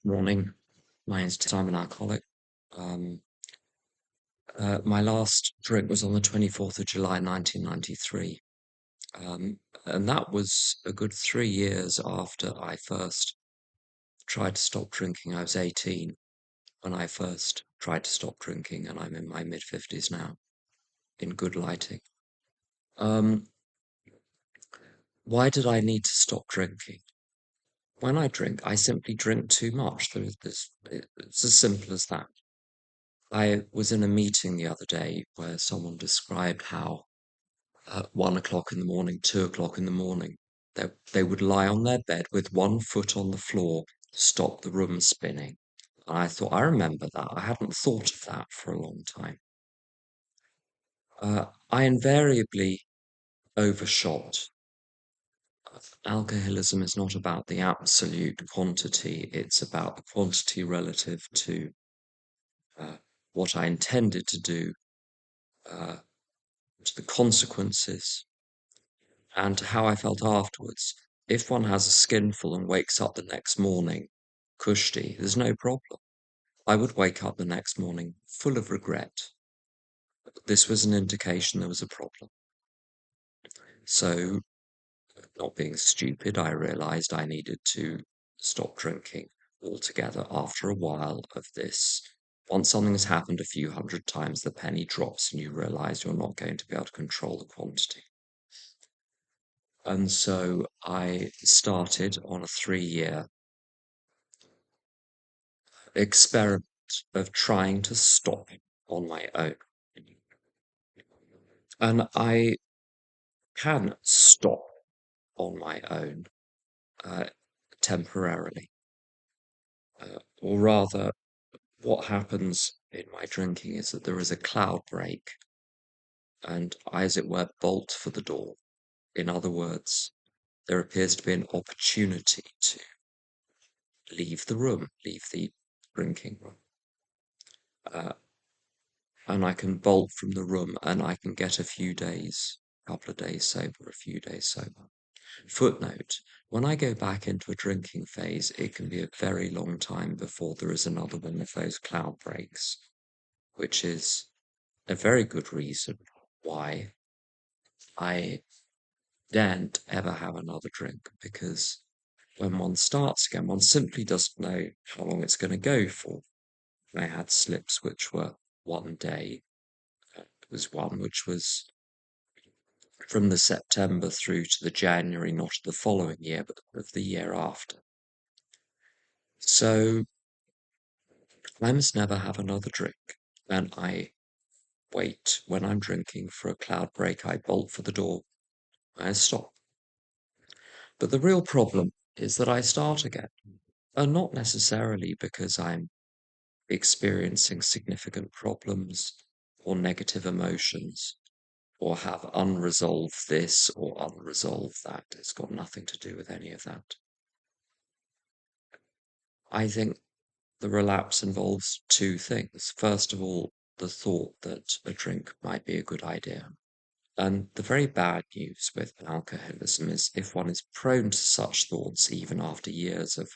Morning. My name's Tim. I'm an alcoholic. Um, my last drink was on the 24th of July, 1993. And that was a good 3 years after I first tried to stop drinking. I was 18 when I first tried to stop drinking, and I'm in my mid-50s now, in good lighting. Um, why did I need to stop drinking? When I drink, I simply drink too much. It's as simple as that. I was in a meeting the other day where someone described how at 1 o'clock in the morning, 2 o'clock in the morning, they would lie on their bed with one foot on the floor, stop the room spinning. And I thought, I remember that. I hadn't thought of that for a long time. I invariably overshot. Alcoholism is not about the absolute quantity, it's about the quantity relative to uh, what I intended to do, uh, to the consequences, and how I felt afterwards. If one has a skinful and wakes up the next morning cushy, there's no problem. I would wake up the next morning full of regret. This was an indication there was a problem. So, not being stupid, I realized I needed to stop drinking altogether after a while of this. Once something has happened a few hundred times, the penny drops and you realize you're not going to be able to control the quantity. And so I started on a 3 year experiment of trying to stop on my own. And I can stop on my own uh, temporarily. Or rather, what happens in my drinking is that there is a cloud break and I, as it were, bolt for the door. In other words, there appears to be an opportunity to leave the room, leave the drinking room. And I can bolt from the room and I can get a few days, a couple of days sober, a few days sober. Footnote, when I go back into a drinking phase, it can be a very long time before there is another one of those cloud breaks, which is a very good reason why I daren't ever have another drink, because when one starts again, one simply doesn't know how long it's going to go for. I had slips which were one day. There was one which was from the September through to the January, not of the following year, but of the year after. So I must never have another drink. And I wait when I'm drinking for a cloud break. I bolt for the door. I stop. But the real problem is that I start again. And not necessarily because I'm experiencing significant problems or negative emotions or have unresolved this or unresolved that. It's got nothing to do with any of that. I think the relapse involves two things. First of all, the thought that a drink might be a good idea. And the very bad news with alcoholism is if one is prone to such thoughts, even after years of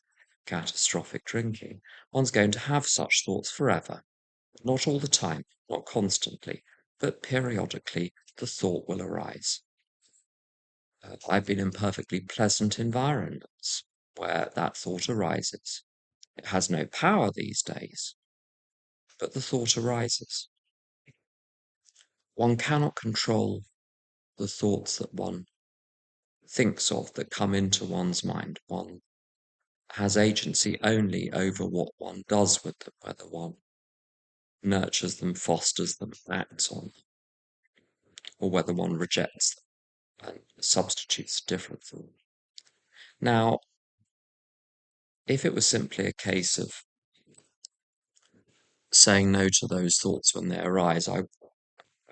catastrophic drinking, one's going to have such thoughts forever. Not all the time, not constantly, but periodically the thought will arise. I've been in perfectly pleasant environments where that thought arises. It has no power these days, but the thought arises. One cannot control the thoughts that one thinks of that come into one's mind. One has agency only over what one does with them, whether one nurtures them, fosters them, acts on them, or whether one rejects them and substitutes a different thought. Now, if it was simply a case of saying no to those thoughts when they arise, I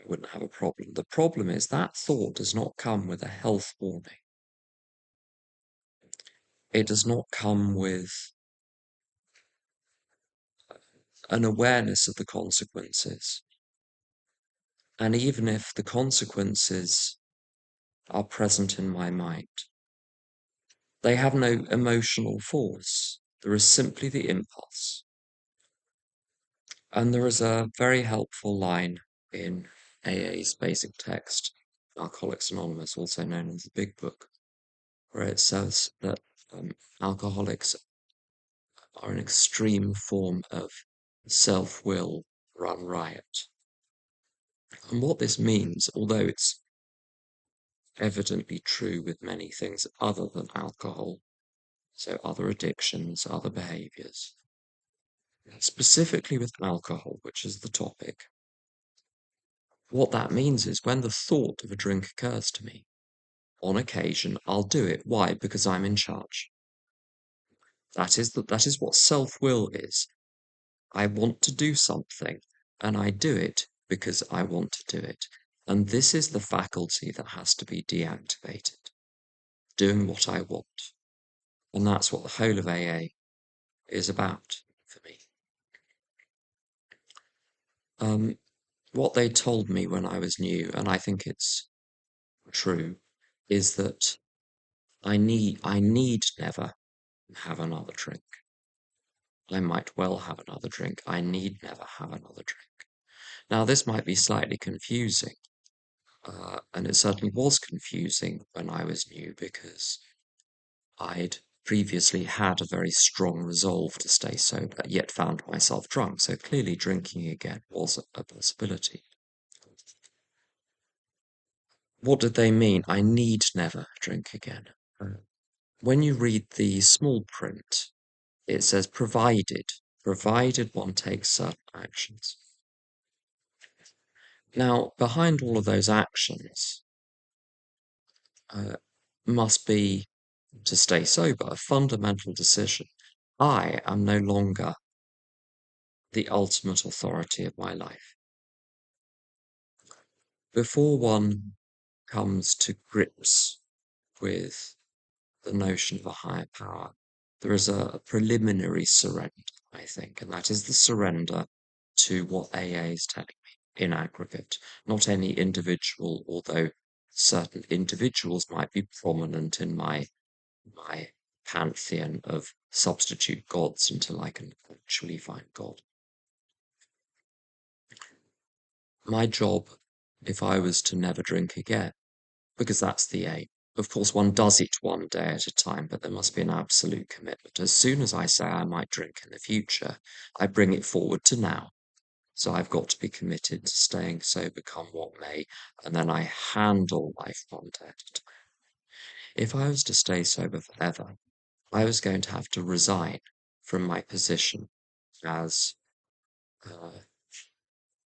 wouldn't have a problem. The problem is that thought does not come with a health warning. It does not come with an awareness of the consequences. And even if the consequences are present in my mind, they have no emotional force. There is simply the impulse. And there is a very helpful line in AA's basic text, Alcoholics Anonymous, also known as the Big Book, where it says that alcoholics are an extreme form of self-will run riot. And what this means, although it's evidently true with many things other than alcohol, so other addictions, other behaviors, specifically with alcohol, which is the topic, what that means is when the thought of a drink occurs to me, on occasion, I'll do it. Why? Because I'm in charge. That is what self-will is. I want to do something, and I do it because I want to do it. And this is the faculty that has to be deactivated, doing what I want. And that's what the whole of AA is about for me. What they told me when I was new, and I think it's true, is that I need never have another drink. I might well have another drink. I need never have another drink. Now, this might be slightly confusing, and it certainly was confusing when I was new because I'd previously had a very strong resolve to stay sober, yet found myself drunk. So clearly, drinking again was a possibility. What did they mean? I need never drink again. When you read the small print, it says provided one takes certain actions. Now, behind all of those actions must be, to stay sober, a fundamental decision. I am no longer the ultimate authority of my life. Before one comes to grips with the notion of a higher power, there is a preliminary surrender, I think, and that is the surrender to what AA is telling me in aggregate. Not any individual, although certain individuals might be prominent in my pantheon of substitute gods until I can actually find God. My job, if I was to never drink again, because that's the aim. Of course, one does it one day at a time, but there must be an absolute commitment. As soon as I say I might drink in the future, I bring it forward to now. So I've got to be committed to staying sober, come what may, and then I handle life one day at a time. If I was to stay sober forever, I was going to have to resign from my position as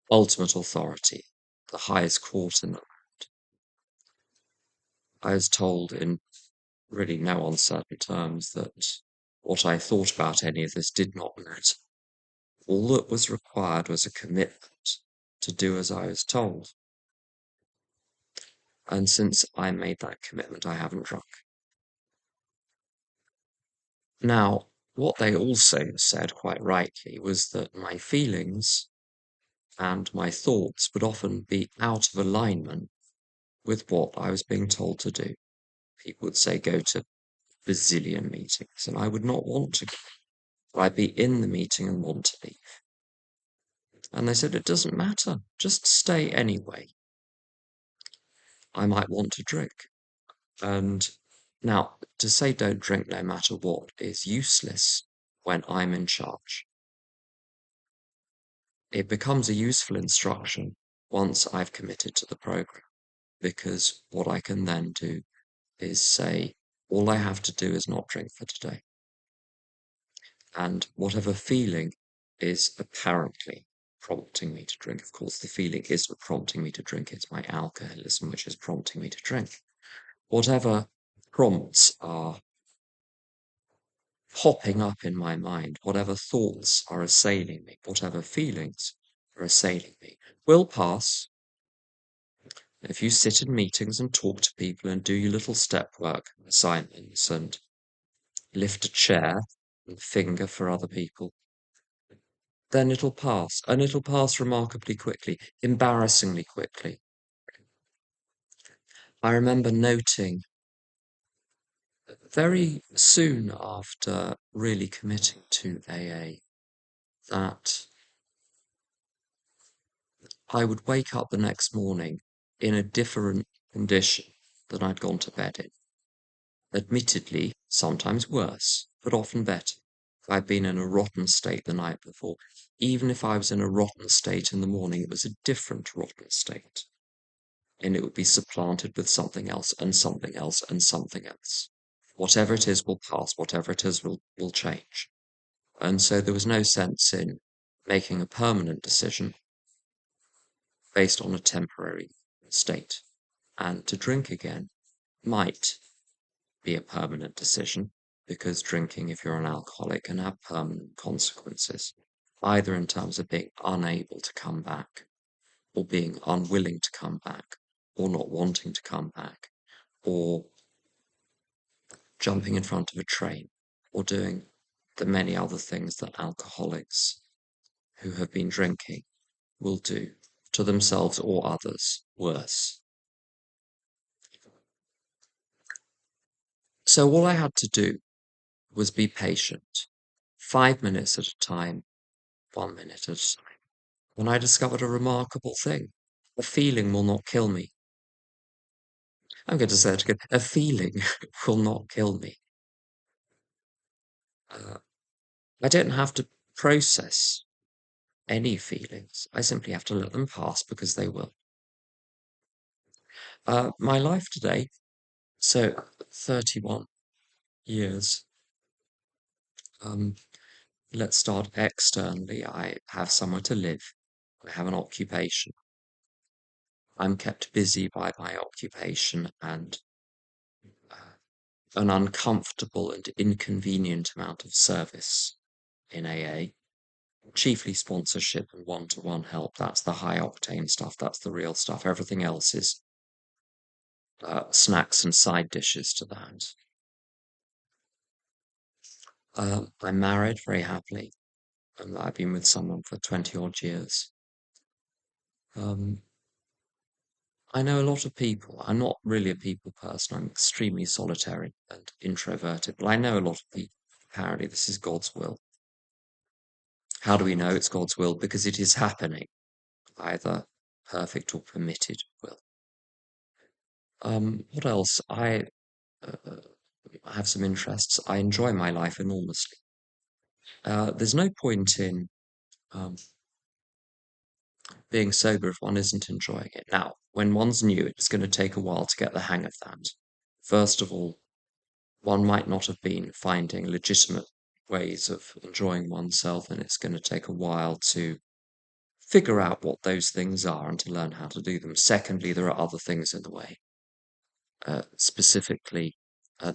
ultimate authority, the highest court in the land. I was told in really no uncertain terms that what I thought about any of this did not matter. All that was required was a commitment to do as I was told. And since I made that commitment, I haven't drunk. Now, what they also said quite rightly was that my feelings and my thoughts would often be out of alignment with what I was being told to do. People would say go to bazillion meetings, and I would not want to go. I'd be in the meeting and want to leave. And they said, it doesn't matter, just stay anyway. I might want to drink. And now, to say don't drink no matter what is useless when I'm in charge. It becomes a useful instruction once I've committed to the program, because what I can then do is say, all I have to do is not drink for today. And whatever feeling is apparently prompting me to drink, of course, the feeling isn't prompting me to drink, it's my alcoholism which is prompting me to drink. Whatever prompts are popping up in my mind, whatever thoughts are assailing me, whatever feelings are assailing me, will pass. If you sit in meetings and talk to people and do your little step work assignments and lift a chair and finger for other people, then it'll pass, and it'll pass remarkably quickly, embarrassingly quickly. I remember noting very soon after really committing to AA, that I would wake up the next morning in a different condition than I'd gone to bed in. Admittedly, sometimes worse, but often better. If I'd been in a rotten state the night before, even if I was in a rotten state in the morning, it was a different rotten state. And it would be supplanted with something else and something else and something else. Whatever it is will pass, whatever it is will change. And so there was no sense in making a permanent decision based on a temporary state. And to drink again might be a permanent decision, because drinking, if you're an alcoholic, can have permanent consequences, either in terms of being unable to come back, or being unwilling to come back, or not wanting to come back, or jumping in front of a train, or doing the many other things that alcoholics who have been drinking will do to themselves or others worse. So all I had to do was be patient, 5 minutes at a time, 1 minute at a time. And I discovered a remarkable thing. A feeling will not kill me. I'm going to say it again. A feeling will not kill me. Uh, I don't have to process any feelings. I simply have to let them pass because they will. My life today, so 31 years. Let's start externally. I have somewhere to live. I have an occupation. I'm kept busy by my occupation and an uncomfortable and inconvenient amount of service in AA, chiefly sponsorship and one-to-one help. That's the high octane stuff. That's the real stuff. Everything else is snacks and side dishes to that. I'm married very happily. I've been with someone for 20 odd years. I know a lot of people. I'm not really a people person. I'm extremely solitary and introverted, but I know a lot of people. Apparently, this is God's will. How do we know it's God's will? Because it is happening, either perfect or permitted will. What else? Uh, I have some interests. I enjoy my life enormously. There's no point in um, being sober if one isn't enjoying it. Now, when one's new, it's going to take a while to get the hang of that. First of all, one might not have been finding legitimate ways of enjoying oneself, and it's going to take a while to figure out what those things are and to learn how to do them. Secondly, there are other things in the way, specifically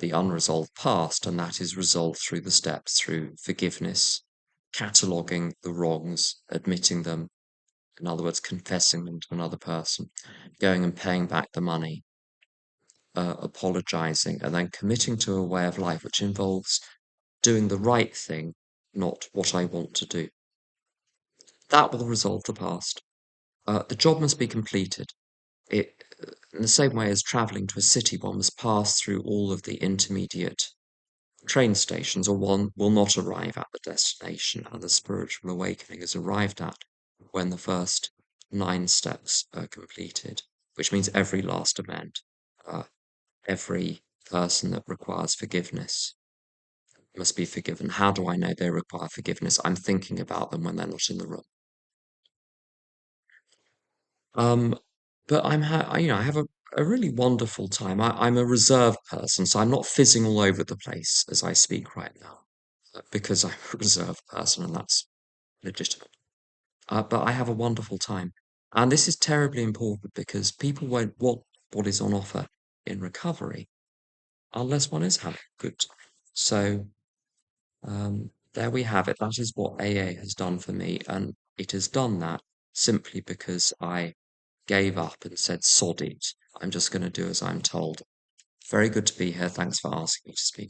the unresolved past, and that is resolved through the steps, through forgiveness, cataloguing the wrongs, admitting them, in other words, confessing them to another person, going and paying back the money, apologizing, and then committing to a way of life which involves doing the right thing, not what I want to do. That will resolve the past. The job must be completed. It, in the same way as travelling to a city, one must pass through all of the intermediate train stations, or one will not arrive at the destination, and the spiritual awakening is arrived at when the first 9 steps are completed, which means every last amend, every person that requires forgiveness must be forgiven. How do I know they require forgiveness? I'm thinking about them when they're not in the room. Um, but I have a really wonderful time. I'm a reserved person, so I'm not fizzing all over the place as I speak right now, because I'm a reserved person, and that's legitimate. But I have a wonderful time, and this is terribly important because people won't want what is on offer in recovery unless one is having a good time. So there we have it. That is what AA has done for me, and it has done that simply because I gave up and said, sod it. I'm just going to do as I'm told. Very good to be here. Thanks for asking me to speak.